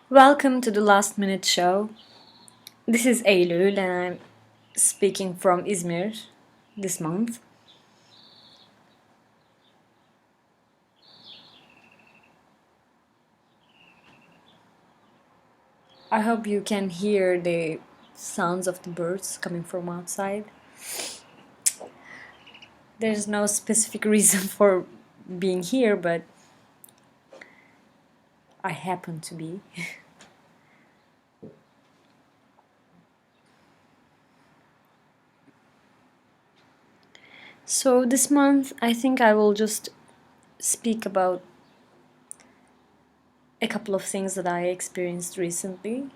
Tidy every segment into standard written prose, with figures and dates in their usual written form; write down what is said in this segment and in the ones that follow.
Welcome to the Last Minute Show. This is Eylül and I'm speaking from Izmir this month. I hope you can hear the sounds of the birds coming from outside. There's no specific reason for being here, but I happen to be. So this month, I think I will just speak about a couple of things that I experienced recently.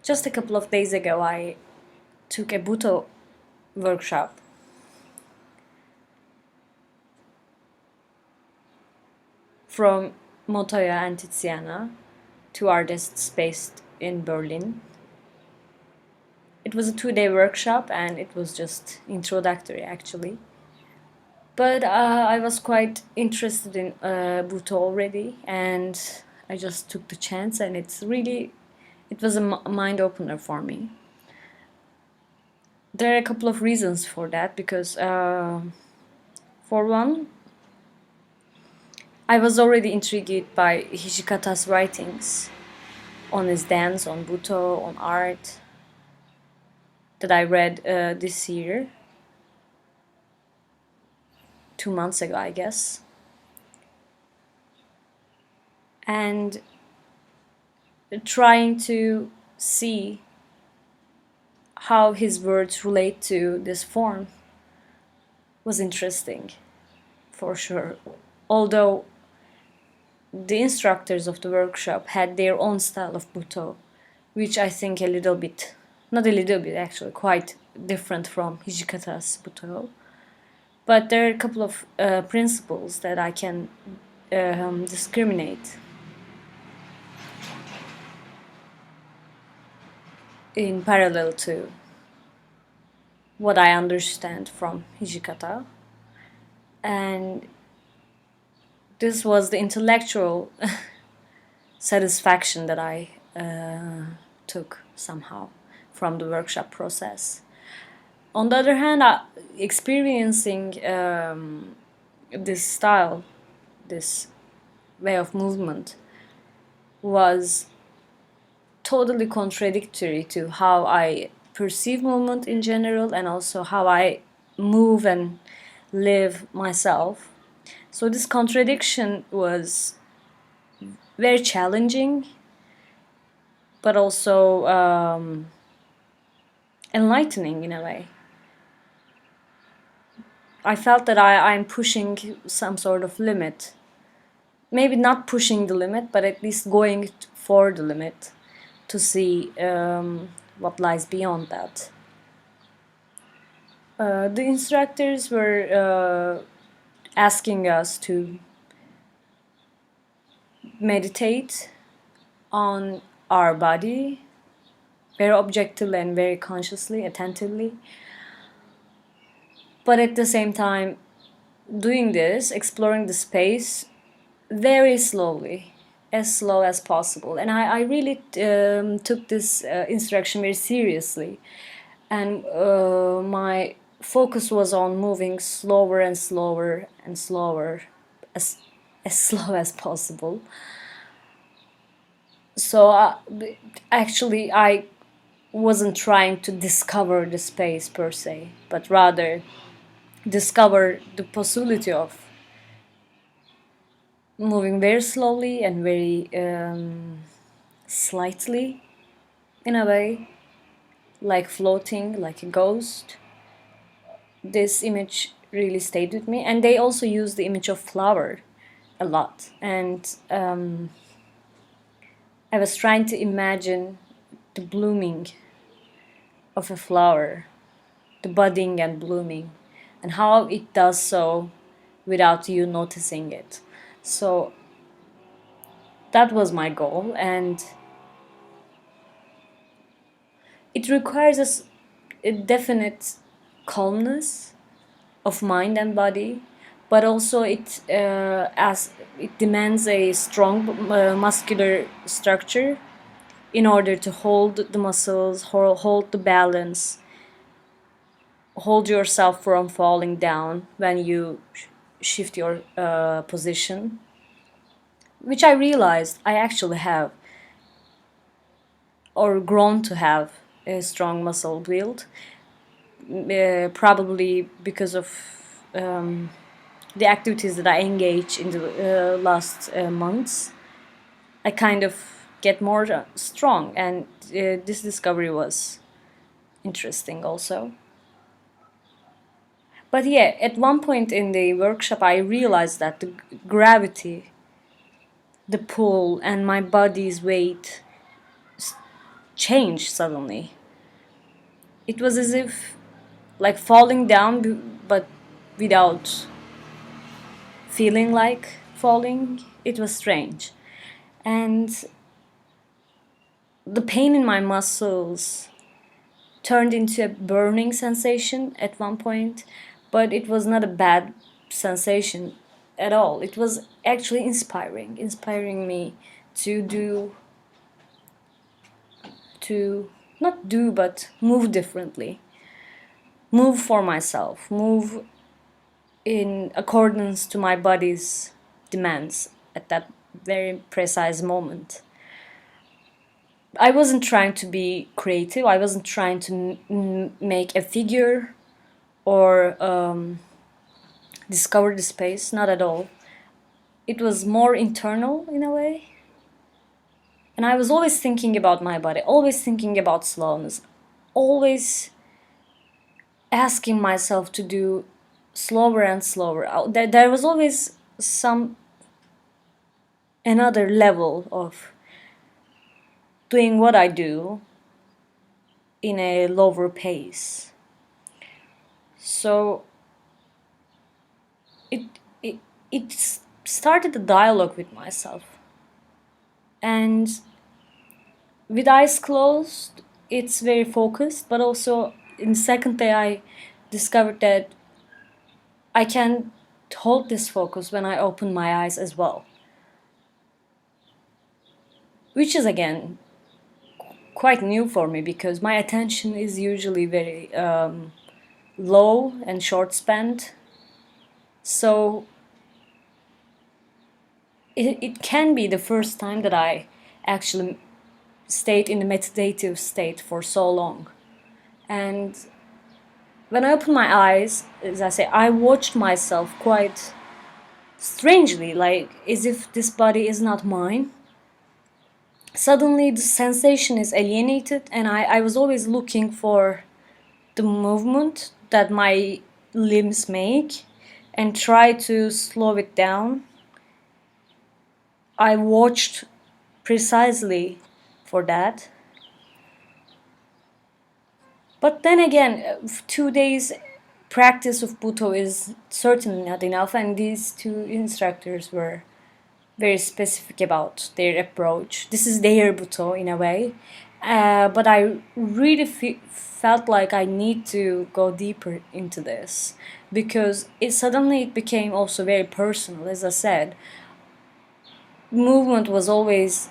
Just a couple of days ago, I took a Bhutto workshop. From Motoya and Tiziana, two artists based in Berlin. It was a 2-day workshop and it was just introductory actually. But I was quite interested in Bhutto already and I just took the chance and it was a mind opener for me. There are a couple of reasons for that because for one, I was already intrigued by Hijikata's writings on his dance, on Bhutto, on art that I read this year, 2 months ago, I guess. And trying to see how his words relate to this form was interesting, for sure. Although the instructors of the workshop had their own style of Bhutto, which I think not a little bit actually, quite different from Hijikata's Bhutto. But there are a couple of principles that I can discriminate in parallel to what I understand from Hijikata. And this was the intellectual satisfaction that I took somehow from the workshop process. On the other hand, experiencing this style, this way of movement, was totally contradictory to how I perceive movement in general and also how I move and live myself. So this contradiction was very challenging, but also enlightening in a way. I felt that I'm pushing some sort of limit. Maybe not pushing the limit, but at least going for the limit to see what lies beyond that. The instructors were asking us to meditate on our body very objectively and very consciously, attentively. But at the same time, doing this, exploring the space very slowly, as slow as possible. And I really took this instruction very seriously. And my focus was on moving slower and slower and slower, as slow as possible. So actually, I wasn't trying to discover the space per se, but rather discover the possibility of moving very slowly and very slightly, in a way, like floating, like a ghost. This image really stayed with me, and they also use the image of flower a lot. And I was trying to imagine the blooming of a flower, the budding and blooming, and how it does so without you noticing it. So that was my goal, and it requires a definite calmness of mind and body, but also as it demands a strong muscular structure in order to hold the muscles, hold the balance, hold yourself from falling down when you shift your position, which I realized I actually have, or grown to have, a strong muscle build, probably because of the activities that I engage in the last months. I kind of get more strong, and this discovery was interesting also. But yeah, at one point in the workshop, I realized that the gravity, the pull, and my body's weight changed suddenly. It was as if, like, falling down, but without feeling like falling. It was strange. And the pain in my muscles turned into a burning sensation at one point, but it was not a bad sensation at all. It was actually inspiring me to to not do, but move differently, move for myself, move in accordance to my body's demands at that very precise moment. I wasn't trying to be creative. I wasn't trying to make a figure or discover the space. Not at all. It was more internal in a way. And I was always thinking about my body, always thinking about slowness, always asking myself to do slower and slower. There was always some another level of doing what I do in a lower pace. So it it it started a dialogue with myself, and with eyes closed, it's very focused. But also, in the second day, I discovered that I can hold this focus when I open my eyes as well, which is again quite new for me because my attention is usually very low and short spent. So it can be the first time that I actually stayed in the meditative state for so long. And when I opened my eyes, as I say, I watched myself quite strangely, like as if this body is not mine. Suddenly, the sensation is alienated, and I was always looking for the movement that my limbs make and try to slow it down. I watched precisely for that. But then again, 2 days practice of Bhutto is certainly not enough, and these two instructors were very specific about their approach. This is their Bhutto in a way, but I really felt like I need to go deeper into this because it became also very personal. As I said, movement was always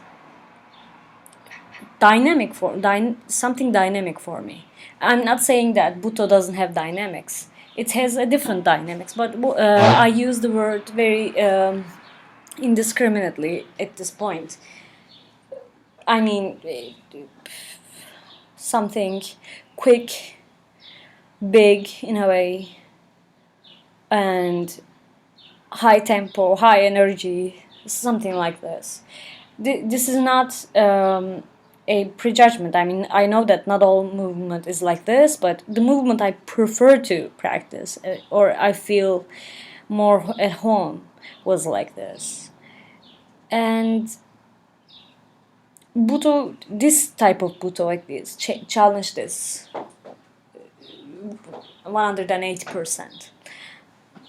something dynamic for me. I'm not saying that Bhutto doesn't have dynamics. It has a different dynamics, but I use the word very indiscriminately at this point. I mean, something quick, big in a way, and high tempo, high energy, something like this. This is not a prejudgment. I mean, I know that not all movement is like this, but the movement I prefer to practice, or I feel more at home, was like this. And Bhutto, this type of Bhutto like this, challenge this 180%.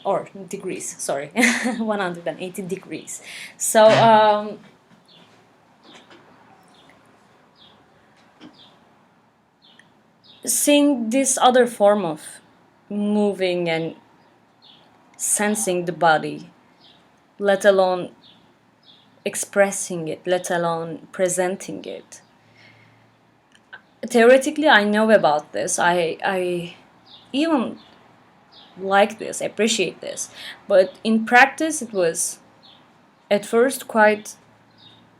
Or degrees, sorry, 180 degrees. So, seeing this other form of moving and sensing the body, let alone expressing it, let alone presenting it. Theoretically, I know about this. I even like this, appreciate this. But in practice, it was at first quite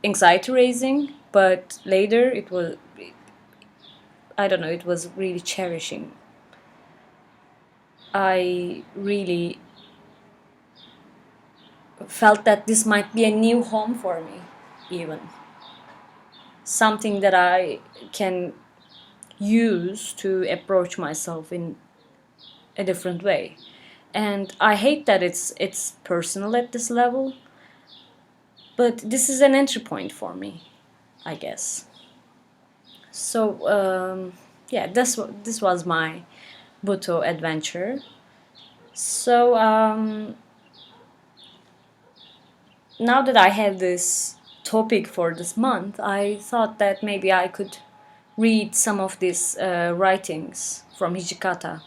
anxiety raising, but later it was, I don't know, it was really cherishing. I really felt that this might be a new home for me, even. Something that I can use to approach myself in a different way. And I hate that it's personal at this level, but this is an entry point for me, I guess. So yeah, this was my Bhutto adventure. So now that I have this topic for this month, I thought that maybe I could read some of these writings from Hijikata,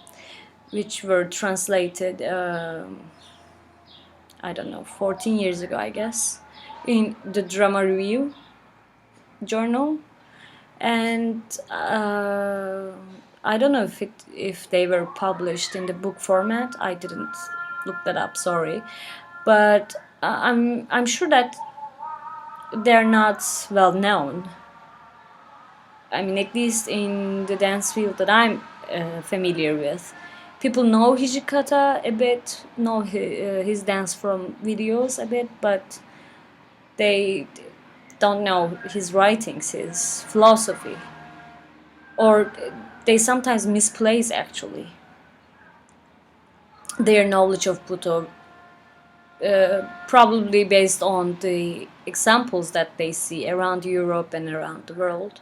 which were translated, I don't know, 14 years ago, I guess, in the Drama Review journal. And I don't know if they were published in the book format. I didn't look that up, sorry. But I'm sure that they're not well known. I mean, at least in the dance field that I'm familiar with, people know Hijikata a bit, know his dance from videos a bit, but they don't know his writings, his philosophy, or they sometimes misplace actually their knowledge of Bhutto, probably based on the examples that they see around Europe and around the world.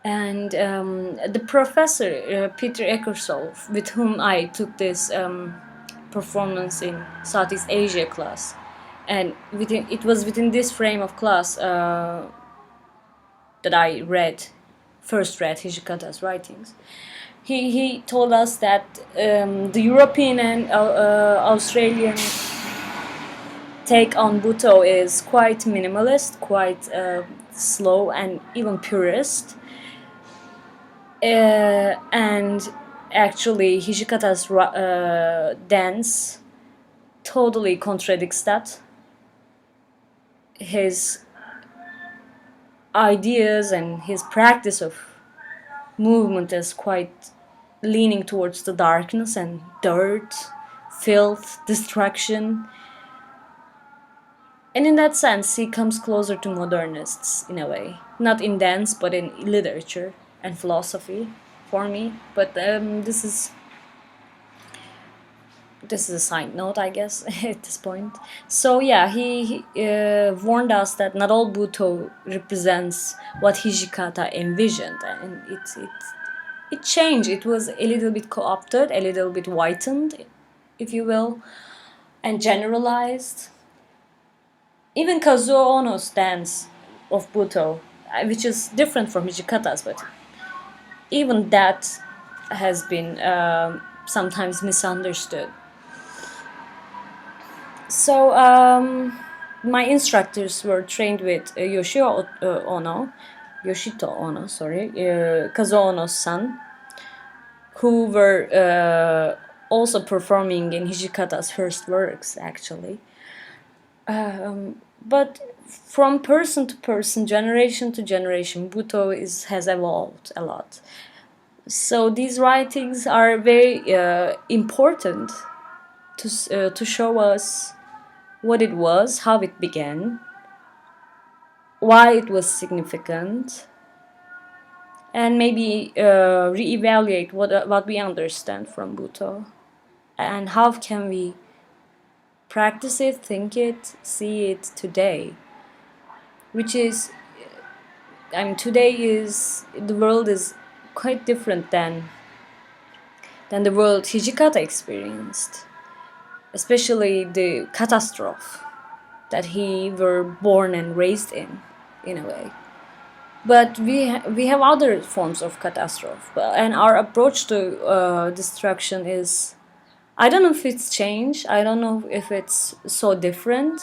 And the professor, Peter Eckershoff, with whom I took this performance in Southeast Asia class, and it was within this frame of class that I first read Hijikata's writings. He told us that the European and Australian take on Bhutto is quite minimalist, quite slow, and even purist. And actually, Hijikata's dance totally contradicts that. His ideas and his practice of movement is quite leaning towards the darkness and dirt, filth, destruction. And in that sense, he comes closer to modernists in a way. Not in dance, but in literature and philosophy for me. But this is a side note, I guess, at this point. So yeah, he warned us that not all Bhutto represents what Hijikata envisioned, and it changed. It was a little bit co-opted, a little bit whitened, if you will, and generalized. Even Kazuo Ono's dance of Bhutto, which is different from Hijikata's, but even that has been sometimes misunderstood. So my instructors were trained with Yoshito Ono, Kazuo Ono's son, who were also performing in Hijikata's first works, actually. But from person to person, generation to generation, Bhutto has evolved a lot. So these writings are very important to show us what it was, how it began, why it was significant, and maybe reevaluate what we understand from Bhutto, and how can we practice it, think it, see it today. Which is, I mean, the world is quite different than the world Hijikata experienced, especially the catastrophe that he were born and raised in a way. But we have other forms of catastrophe, and our approach to destruction is I don't know if it's changed. I don't know if it's so different.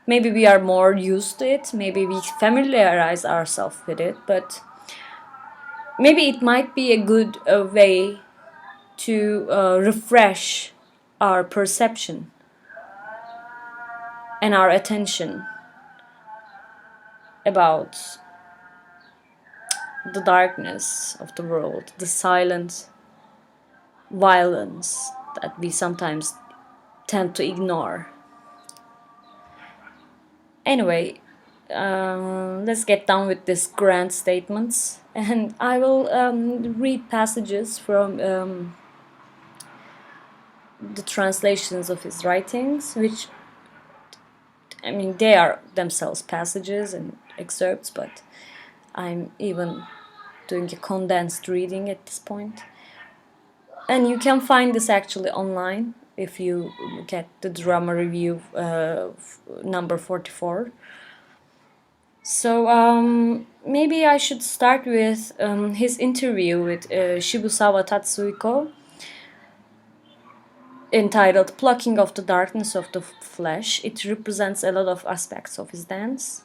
Maybe we are more used to it. Maybe we familiarize ourselves with it. But maybe it might be a good way to refresh our perception and our attention about the darkness of the world, the silent violence that we sometimes tend to ignore. Anyway, let's get down with these grand statements, and I will read passages from the translations of his writings, which, I mean, they are themselves passages and excerpts, but I'm even doing a condensed reading at this point. And you can find this actually online if you look at the drama review number 44. So maybe I should start with his interview with Shibusawa Tatsuhiko, entitled Plucking of the Darkness of the Flesh. It represents a lot of aspects of his dance.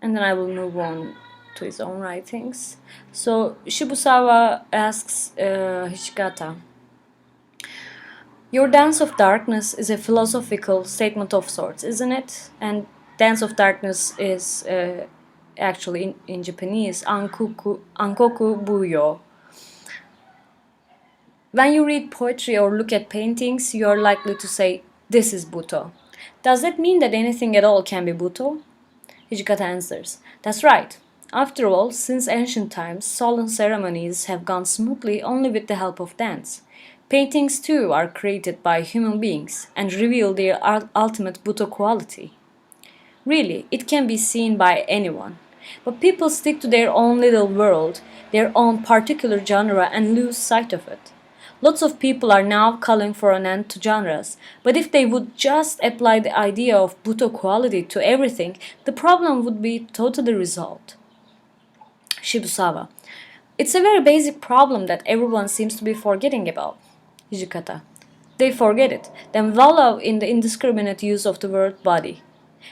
And then I will move on to his own writings. So Shibusawa asks Hijikata, your dance of darkness is a philosophical statement of sorts, isn't it? And dance of darkness is actually in Japanese, ankoku buyo. When you read poetry or look at paintings, you are likely to say, this is Bhutto. Does that mean that anything at all can be Bhutto? Hijikata answers, that's right. After all, since ancient times, solemn ceremonies have gone smoothly only with the help of dance. Paintings too are created by human beings and reveal their ultimate Bhutto quality. Really, it can be seen by anyone. But people stick to their own little world, their own particular genre, and lose sight of it. Lots of people are now calling for an end to genres, but if they would just apply the idea of Bhutto quality to everything, the problem would be totally resolved. Shibusawa. It's a very basic problem that everyone seems to be forgetting about. Hijikata. They forget it, then wallow in the indiscriminate use of the word body.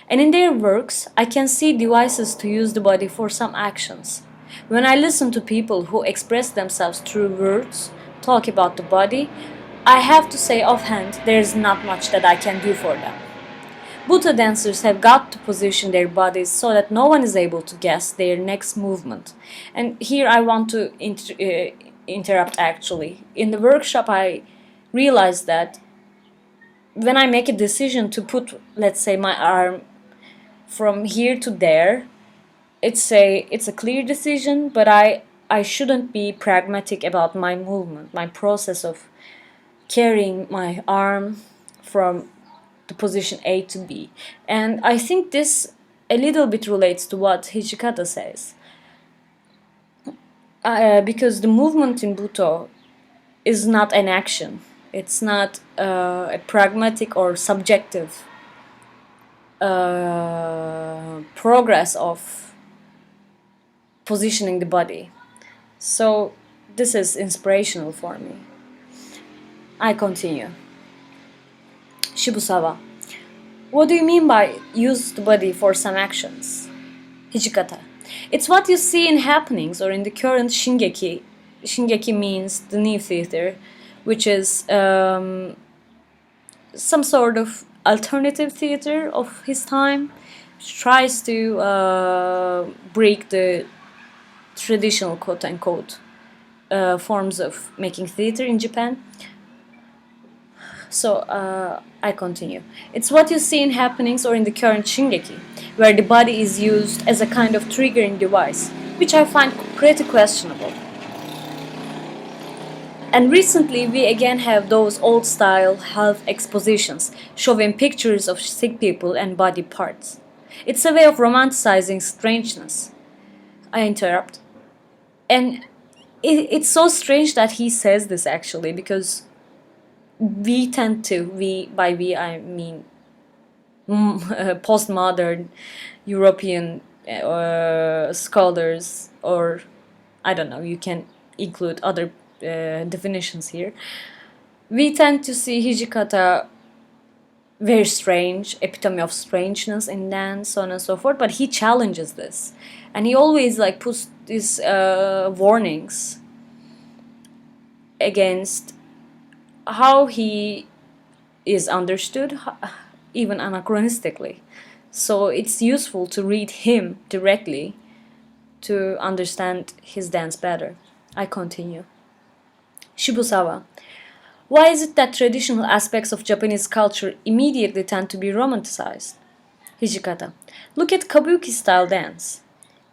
And in their works, I can see devices to use the body for some actions. When I listen to people who express themselves through words, talk about the body, I have to say offhand there is not much that I can do for them. Bhutto dancers have got to position their bodies so that no one is able to guess their next movement. And here I want to interrupt actually. In the workshop I realized that when I make a decision to put, let's say, my arm from here to there, it's a clear decision, but I shouldn't be pragmatic about my movement, my process of carrying my arm from the position A to B. And I think this a little bit relates to what Hijikata says. Because the movement in Bhutto is not an action. It's not a pragmatic or subjective progress of positioning the body. So this is inspirational for me. I continue. Shibusawa. What do you mean by use the body for some actions? Hijikata. It's what you see in happenings or in the current Shingeki. Shingeki means the new theater, which is some sort of alternative theater of his time, which tries to break the traditional quote-unquote forms of making theater in Japan. So I continue. It's what you see in happenings or in the current Shingeki, where the body is used as a kind of triggering device, which I find pretty questionable. And recently we again have those old-style health expositions showing pictures of sick people and body parts. It's a way of romanticizing strangeness. I interrupt. And it's so strange that he says this actually, because we tend to, by we I mean postmodern European scholars, or I don't know, you can include other definitions here. We tend to see Hijikata very strange, epitome of strangeness in dance, so on and so forth, but he challenges this. And he always like puts these warnings against how he is understood, even anachronistically. So it's useful to read him directly to understand his dance better. I continue. Shibusawa. Why is it that traditional aspects of Japanese culture immediately tend to be romanticized? Hijikata. Look at kabuki style dance.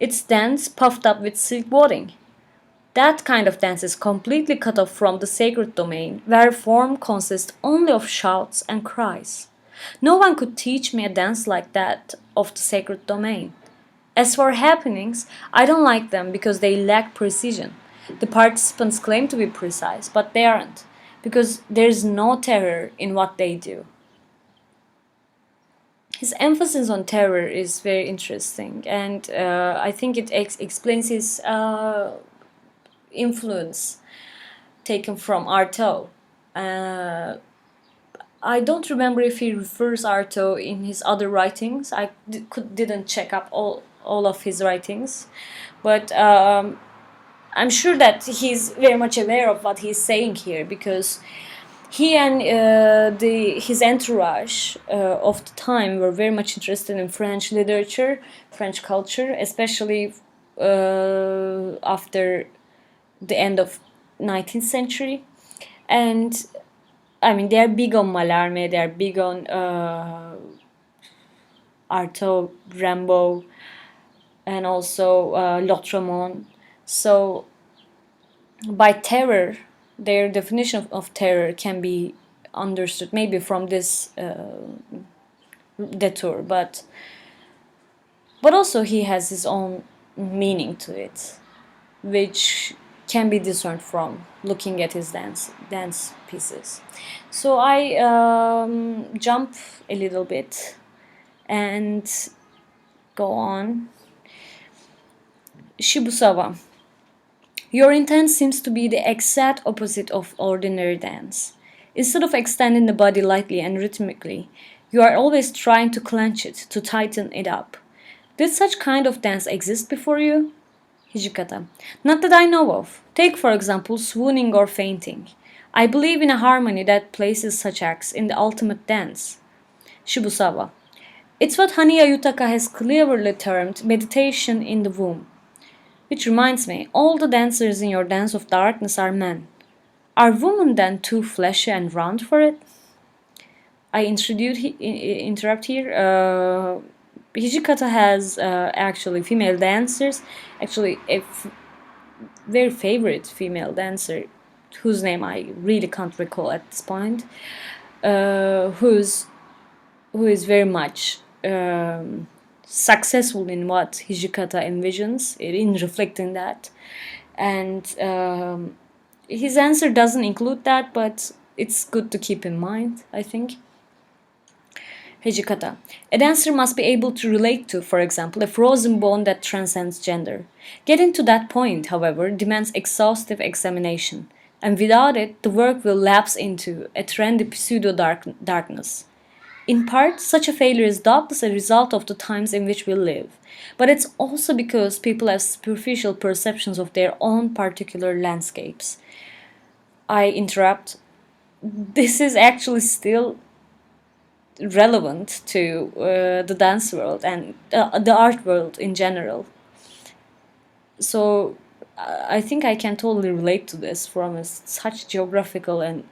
It's dance puffed up with silk wadding. That kind of dance is completely cut off from the sacred domain, where form consists only of shouts and cries. No one could teach me a dance like that of the sacred domain. As for happenings, I don't like them because they lack precision. The participants claim to be precise, but they aren't, because there's no terror in what they do. His emphasis on terror is very interesting, and I think it explains his influence taken from Artaud. Uh, I don't remember if he refers Artaud in his other writings. I didn't check up all of his writings, but I'm sure that he's very much aware of what he's saying here, because he and his entourage of the time were very much interested in French literature, French culture, especially after the end of 19th century. And I mean, they're big on Mallarmé, they're big on Artaud, Rimbaud, and also Lautréamont. So by terror, their definition of terror can be understood maybe from this detour, but also he has his own meaning to it, which can be discerned from looking at his dance pieces. So I jump a little bit and go on. Shibusawa. Your intent seems to be the exact opposite of ordinary dance. Instead of extending the body lightly and rhythmically, you are always trying to clench it, to tighten it up. Did such kind of dance exist before you? Hijikata. Not that I know of. Take, for example, swooning or fainting. I believe in a harmony that places such acts in the ultimate dance. Shibusawa. It's what Haniya Yutaka has cleverly termed meditation in the womb. Which reminds me, all the dancers in your dance of darkness are men. Are women then too fleshy and round for it? I interrupt here. Hijikata has actually female dancers. Actually, a very favorite female dancer, whose name I really can't recall at this point, who is very much successful in what Hijikata envisions, in reflecting that. And his answer doesn't include that, but it's good to keep in mind, I think. Hijikata. A dancer must be able to relate to, for example, a frozen bone that transcends gender. Getting to that point, however, demands exhaustive examination, and without it, the work will lapse into a trendy pseudo-darkness. In part, such a failure is doubtless a result of the times in which we live, but it's also because people have superficial perceptions of their own particular landscapes. I interrupt. This is actually still relevant to the dance world and the art world in general. So I think I can totally relate to this from such geographical and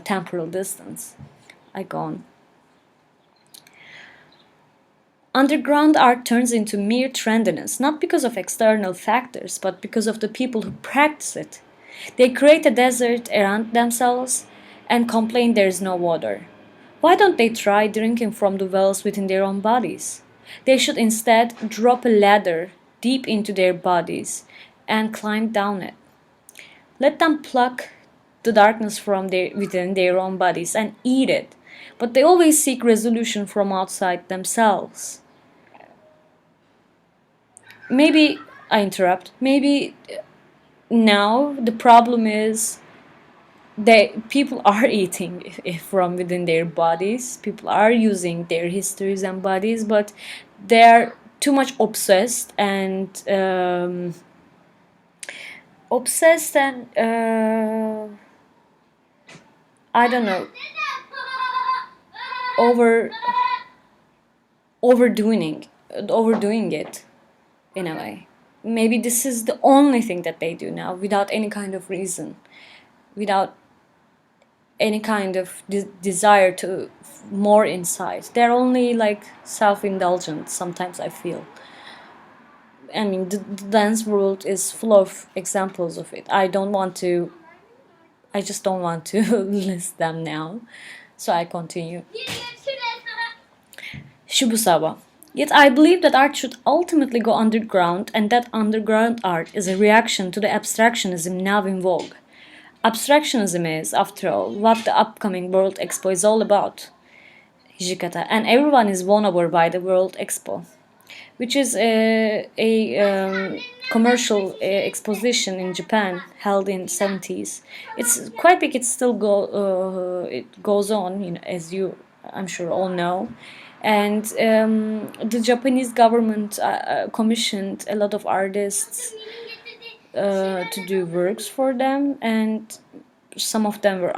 temporal distance. I go on. Underground art turns into mere trendiness, not because of external factors, but because of the people who practice it. They create a desert around themselves and complain there is no water. Why don't they try drinking from the wells within their own bodies? They should instead drop a ladder deep into their bodies and climb down it. Let them pluck the darkness from within their own bodies and eat it, but they always seek resolution from outside themselves. Maybe, I interrupt, maybe now the problem is people are eating from within their bodies. People are using their histories and bodies, but they're too much obsessed and I don't know, over overdoing overdoing it in a way. Maybe this is the only thing that they do now, without any kind of reason, without any kind of desire to more insight. They're only like self-indulgent sometimes, I feel. I mean, the dance world is full of examples of it. I just don't want to list them now, so I continue. Shibusawa. Yet I believe that art should ultimately go underground, and that underground art is a reaction to the abstractionism now in vogue. Abstractionism is, after all, what the upcoming World Expo is all about. Hijikata, and everyone is won over by the World Expo, which is a commercial exposition in Japan held in 70s. It's quite big. It goes on, as you I'm sure all know, and the Japanese government commissioned a lot of artists to do works for them, and some of them were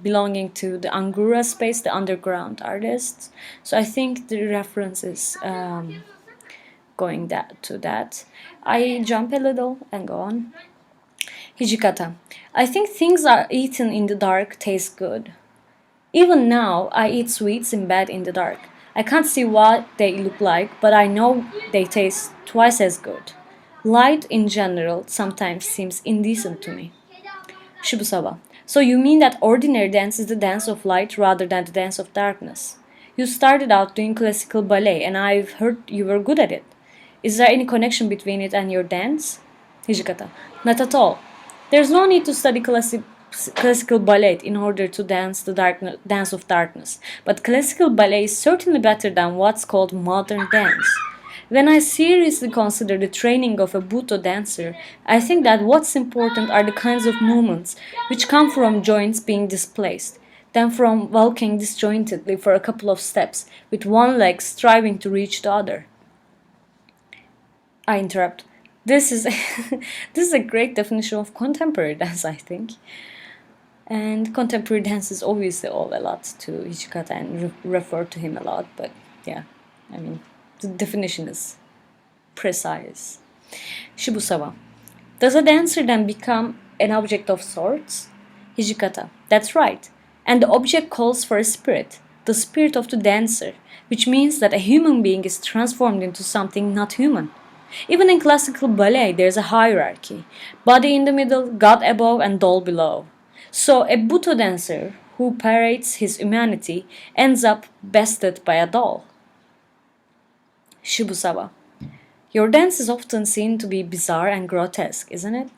belonging to the Angura space, the underground artists. So I think the reference is going to that. I jump a little and go on. Hijikata. I think things are eaten in the dark taste good. Even now, I eat sweets in bed in the dark. I can't see what they look like, but I know they taste twice as good. Light in general sometimes seems indecent to me. Shibusawa. So you mean that ordinary dance is the dance of light rather than the dance of darkness? You started out doing classical ballet, and I've heard you were good at it. Is there any connection between it and your dance? Hijikata. Not at all. There's no need to study classical ballet in order to dance the dance of darkness, but classical ballet is certainly better than what's called modern dance. When I seriously consider the training of a Bhutto dancer, I think that what's important are the kinds of movements which come from joints being displaced, than from walking disjointedly for a couple of steps, with one leg striving to reach the other. I interrupt. This is this is a great definition of contemporary dance, I think. And contemporary dance is obviously all a lot to Hijikata and refer to him a lot, but yeah, I mean, the definition is precise. Shibusawa. Does a dancer then become an object of sorts? Hijikata. That's right. And the object calls for a spirit, the spirit of the dancer, which means that a human being is transformed into something not human. Even in classical ballet, there's a hierarchy. Body in the middle, God above, and doll below. So a Bhutto dancer who parades his humanity ends up bested by a doll. Shibusawa. Your dance is often seen to be bizarre and grotesque, isn't it?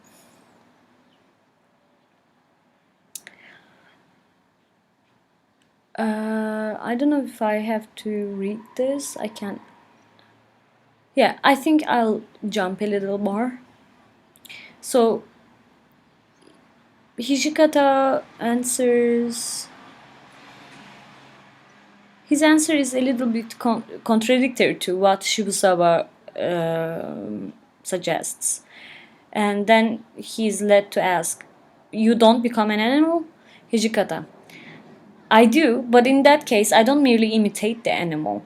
I don't know if I have to read this. I can't. Yeah, I think I'll jump a little more. So, Hijikata answers. His answer is a little bit contradictory to what Shibusawa suggests. And then he's led to ask, you don't become an animal? Hijikata. I do, but in that case, I don't merely imitate the animal.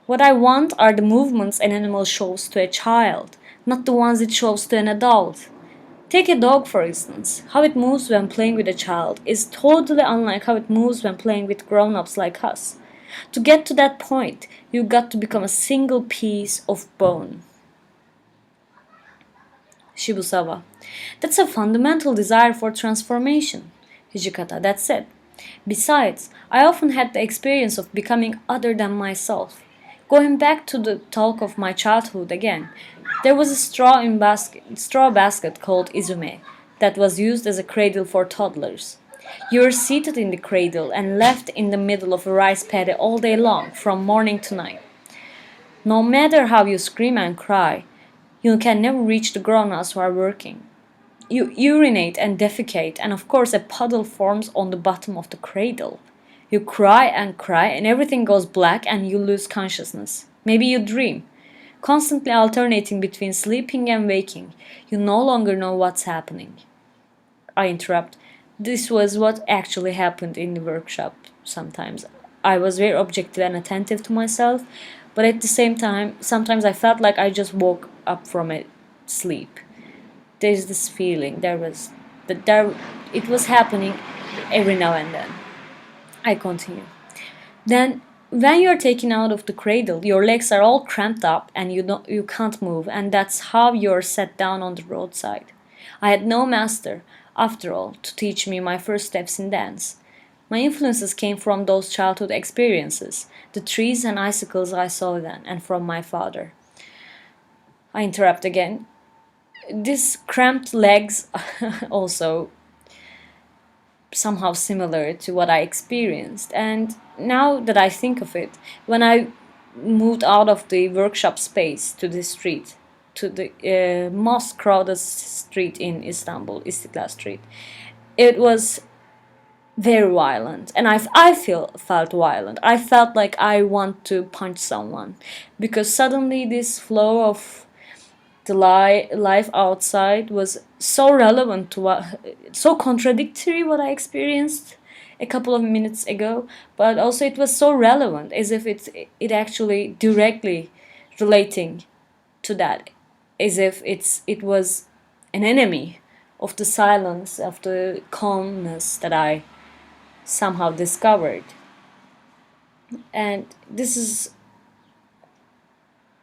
What I want are the movements an animal shows to a child, not the ones it shows to an adult. Take a dog, for instance. How it moves when playing with a child is totally unlike how it moves when playing with grown-ups like us. To get to that point, you've got to become a single piece of bone. Shibusawa. That's a fundamental desire for transformation. Hijikata. That's it. Besides, I often had the experience of becoming other than myself. Going back to the talk of my childhood again, there was a straw basket called Izume that was used as a cradle for toddlers. You were seated in the cradle and left in the middle of a rice paddy all day long, from morning to night. No matter how you scream and cry, you can never reach the grown-ups who are working. You urinate and defecate, and of course, a puddle forms on the bottom of the cradle. You cry, and everything goes black, and you lose consciousness. Maybe you dream, constantly alternating between sleeping and waking. You no longer know what's happening. I interrupt. This was what actually happened in the workshop sometimes. I was very objective and attentive to myself, but at the same time, sometimes I felt like I just woke up from a sleep. There's this feeling, it was happening every now and then. I continue. Then, when you're taken out of the cradle, your legs are all cramped up and you can't move, and that's how you're set down on the roadside. I had no master, after all, to teach me my first steps in dance. My influences came from those childhood experiences, the trees and icicles I saw then, and from my father. I interrupt again. These cramped legs also somehow similar to what I experienced. And now that I think of it, when I moved out of the workshop space to the street, to the most crowded street in Istanbul, Istiklal Street, it was very violent, and felt violent. I felt like I want to punch someone, because suddenly this flow of the life outside was so relevant to so contradictory what I experienced a couple of minutes ago, but also it was so relevant, as if it actually directly relating to that, as if it was an enemy of the silence, of the calmness that I somehow discovered. And this is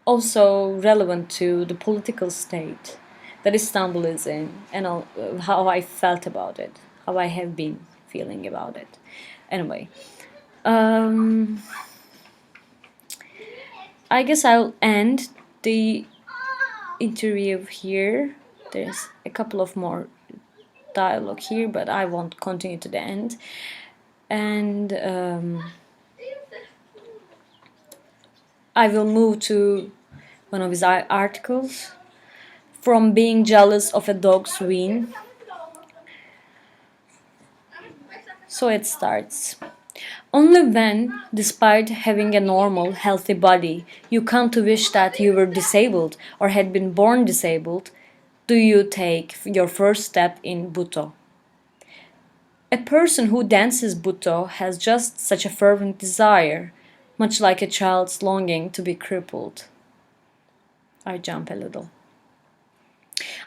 also relevant to the political state that Istanbul is in, and how I felt about it, how I have been feeling about it. Anyway, I guess I'll end the interview here. There's a couple of more dialogue here, but I won't continue to the end. And I will move to one of his articles. From being jealous of a dog's ween. So it starts. Only when, despite having a normal, healthy body, you come to wish that you were disabled or had been born disabled, do you take your first step in Bhutto. A person who dances Bhutto has just such a fervent desire, much like a child's longing to be crippled. I jump a little.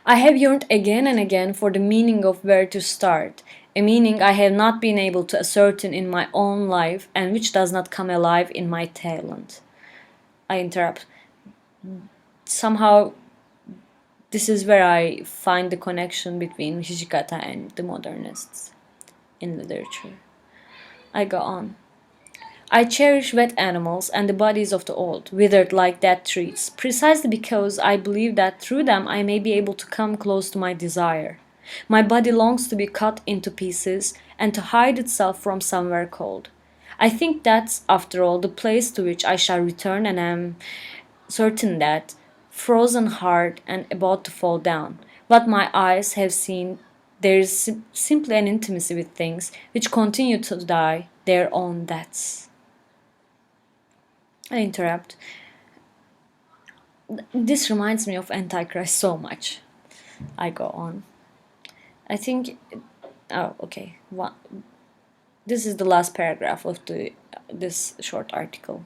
I have yearned again and again for the meaning of where to start, a meaning I have not been able to ascertain in my own life and which does not come alive in my talent. I interrupt. Somehow, this is where I find the connection between Hijikata and the modernists in literature. I go on. I cherish wet animals and the bodies of the old, withered like dead trees, precisely because I believe that through them I may be able to come close to my desire. My body longs to be cut into pieces and to hide itself from somewhere cold. I think that's, after all, the place to which I shall return, and am certain that, frozen hard and about to fall down, what my eyes have seen, there is simply an intimacy with things which continue to die their own deaths. I interrupt. This reminds me of Antichrist so much. I go on. I think. Oh, okay. This is the last paragraph of this short article.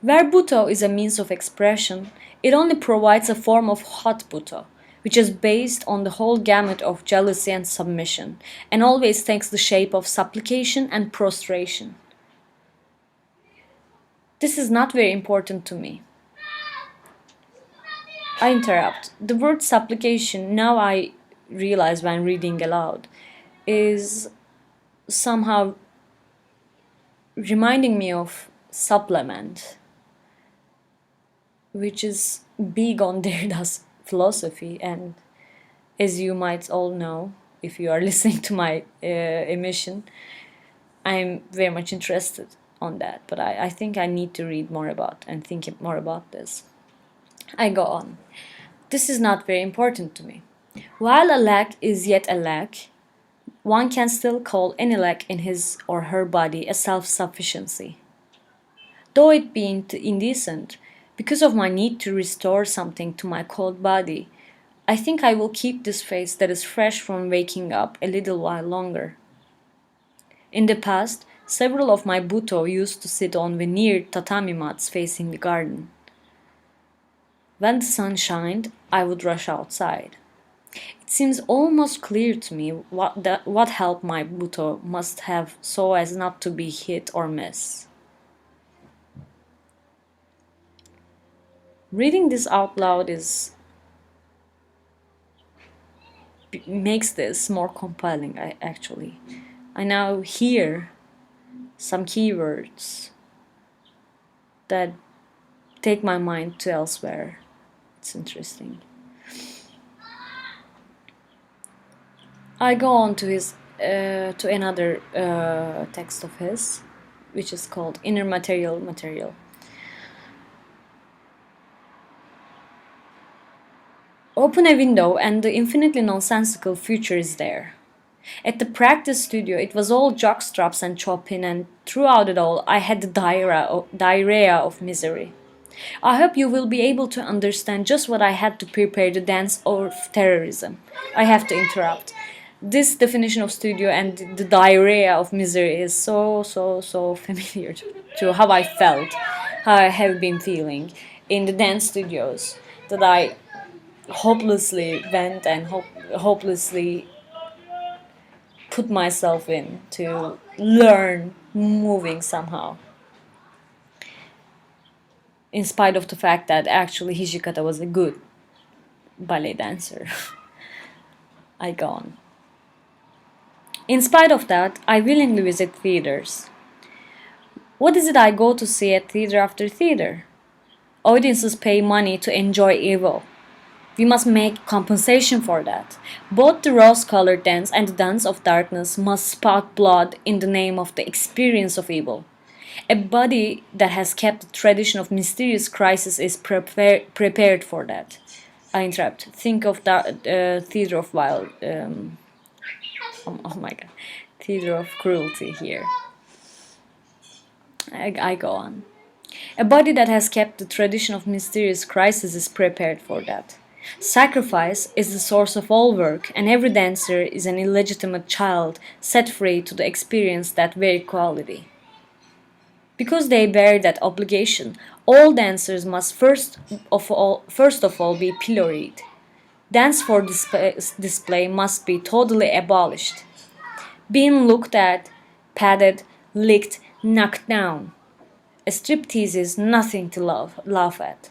Where Bhutto is a means of expression, it only provides a form of hot Bhutto, which is based on the whole gamut of jealousy and submission, and always takes the shape of supplication and prostration. This is not very important to me. I interrupt. The word supplication, now I realize when reading aloud, is somehow reminding me of supplement, which is big on Derrida's philosophy, and as you might all know, if you are listening to my emission, I'm very much interested on that, but I think I need to read more about and think more about this. I go on. This is not very important to me. While a lack is yet a lack, one can still call any lack in his or her body a self-sufficiency. Though it be indecent, because of my need to restore something to my cold body, I think I will keep this face that is fresh from waking up a little while longer. In the past, several of my Bhutto used to sit on veneered tatami mats facing the garden. When the sun shined, I would rush outside. It seems almost clear to me what help my Bhutto must have so as not to be hit or miss. Reading this out loud makes this more compelling, actually. I now hear some keywords that take my mind to elsewhere. It's interesting. I go on to another text of his, which is called Inner Material Material. Open a window and the infinitely nonsensical future is there. At the practice studio, it was all jockstraps and Chopin, and throughout it all, I had the diarrhea of misery. I hope you will be able to understand just what I had to prepare the dance of terrorism. I have to interrupt. This definition of studio and the diarrhea of misery is so familiar to how I felt, how I have been feeling in the dance studios that I hopelessly went and hopelessly put myself in to learn moving somehow. In spite of the fact that actually Hijikata was a good ballet dancer. I go on. In spite of that, I willingly visit theaters. What is it I go to see at theater after theater? Audiences pay money to enjoy evil. We must make compensation for that. Both the rose-colored dance and the dance of darkness must spout blood in the name of the experience of evil. A body that has kept the tradition of mysterious crisis is prepared for that. I interrupt. Think of the theater of wild. Oh my god. Theater of cruelty here. I go on. A body that has kept the tradition of mysterious crisis is prepared for that. Sacrifice is the source of all work, and every dancer is an illegitimate child set free to experience that very quality. Because they bear that obligation, all dancers must first of all be pilloried. Dance for display must be totally abolished. Being looked at, patted, licked, knocked down. A striptease is nothing to laugh at.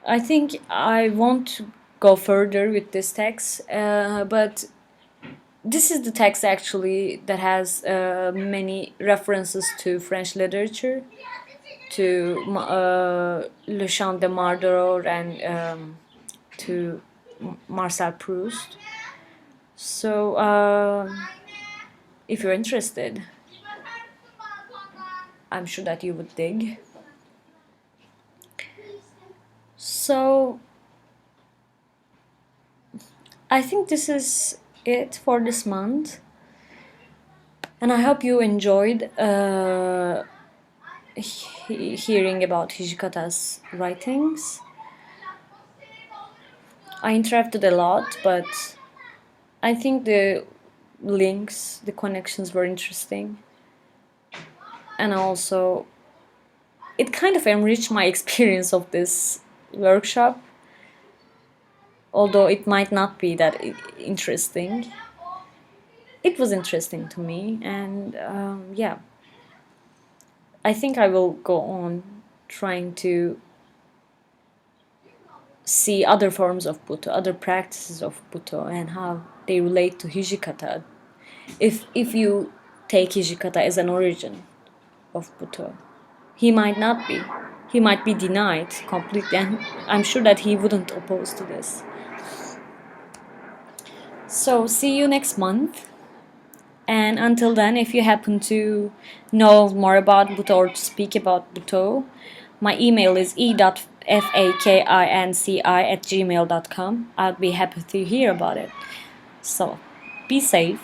I think I won't go further with this text, but this is the text actually that has many references to French literature, to Le Chant de Mardor and to Marcel Proust. So if you're interested, I'm sure that you would dig. So I think this is it for this month, and I hope you enjoyed hearing about Hijikata's writings. I interrupted a lot, but I think the links, the connections were interesting, and also it kind of enriched my experience of this workshop, although it might not be that interesting. It was interesting to me, and yeah, I think I will go on trying to see other forms of Bhutto, other practices of Bhutto, and how they relate to Hijikata. If you take Hijikata as an origin of Bhutto, he might not be. He might be denied completely, and I'm sure that he wouldn't oppose to this. So see you next month, And until then, if you happen to know more about Bhutto or to speak about Bhutto, my email is e.fakinci@gmail.com. I'd be happy to hear about it. So, be safe.